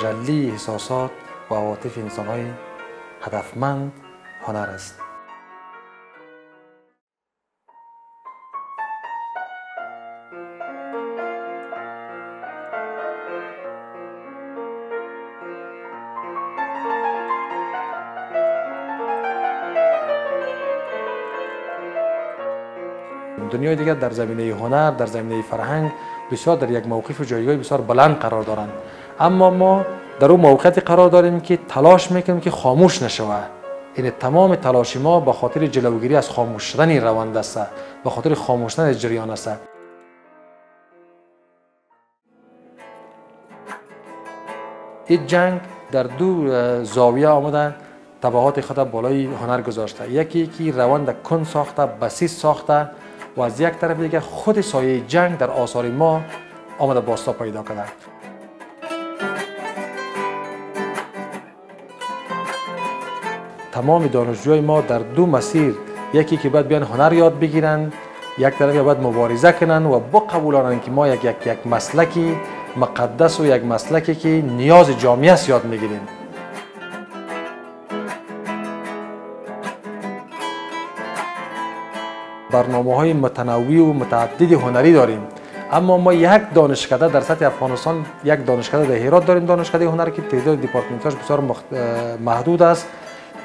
تجلی احساسات و عواطف انسان‌های هدفمند هنر است. دنیای دیگر در زمینه هنر، در زمینه فرهنگ بسیار در یک موقف و جایگاه بسیار بلند قرار دارند، اما ما در اون موقعیتی قرار داریم که تلاش میکنیم که خاموش نشود. این تمام تلاش ما به خاطر جلوگیری از خاموش شدن روند است، به خاطر خاموش شدن جریان است. این جنگ در دو زاویه آمده تبعات خود بالای هنر گذاشته. یکی که روند کن ساخته، بسیط ساخته و از یک طرف دیگه خود سایه جنگ در آثار ما آمده باستا پیدا کرده. تمام دانشجوی ما در دو مسیر، یکی که باید بیان هنر یاد بگیرن، یک طرف باید مبارزه کنن و بقبولانن که ما یک مسلکی مقدس و یک مسلکی که نیاز جامعه است یاد میگیریم. برنامه‌های متنوع و متعدد هنری داریم، اما ما یک دانشکده در سطح افغانستان، یک دانشکده در هرات داریم، دانشکده هنری که تعداد دپارتمنت‌هاش بسیار محدود است.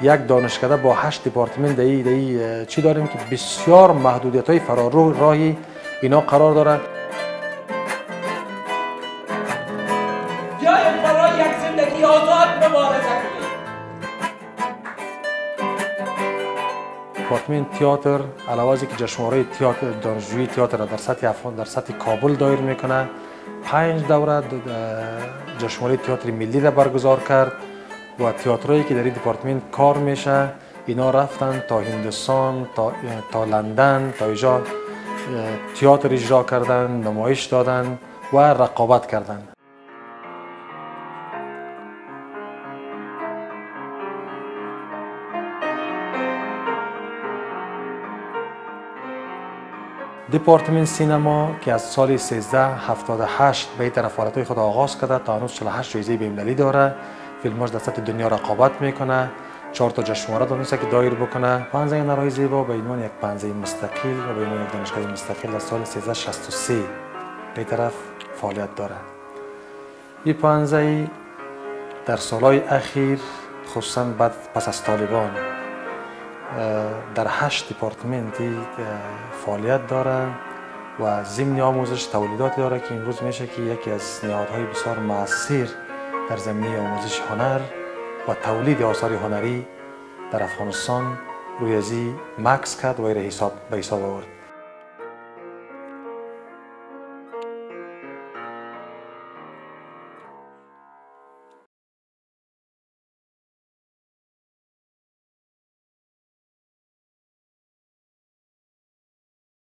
یک دانشکده با 8 دپارتمنت چی داریم که بسیار محدودیت‌های فرارو راهی اینا قرار داره. بیاید برای یک زندگی آزاد مبارزه کنید. دپارتمنت تئاتر علاوه از اینکه جشنواره تئاتر دانشجویی تئاتر را در سطح کابل دایر میکنه، 5 دوره جشنواره تئاتر ملی را برگزار کرد و تئاترایی که در این دپارتمنت کار میشه اینا رفتن تا هندوستان، تا لندن، تا اینجا تئاتر اجرا کردن، نمایش دادن و رقابت کردن. دپارتمنت سینما که از سال 1378 به این طرف فعالیت‌های خود آغاز کرده تا هنوز 48 جایزه بین‌المللی داره. فیلماش در سطح دنیا رقابت میکنه، 4 تا جشنواره دانسته که دایر بکنه. پانزه هنرهای زیبا به عنوان یک پانزه مستقل و به عنوان یک دانشگاه مستقل از سال 1363 به این طرف فعالیت داره. این پانزه در سالهای اخیر خصوصا بعد پس از طالبان در 8 دپارتمنت فعالیت داره و ضمن آموزش تولیداتی داره که امروز میشه که یکی از نهادهای بسیار مؤثر در زمینه آموزش هنر و تولید آثار هنری در افغانستان روی ازی مکس کرد و به حساب آورد.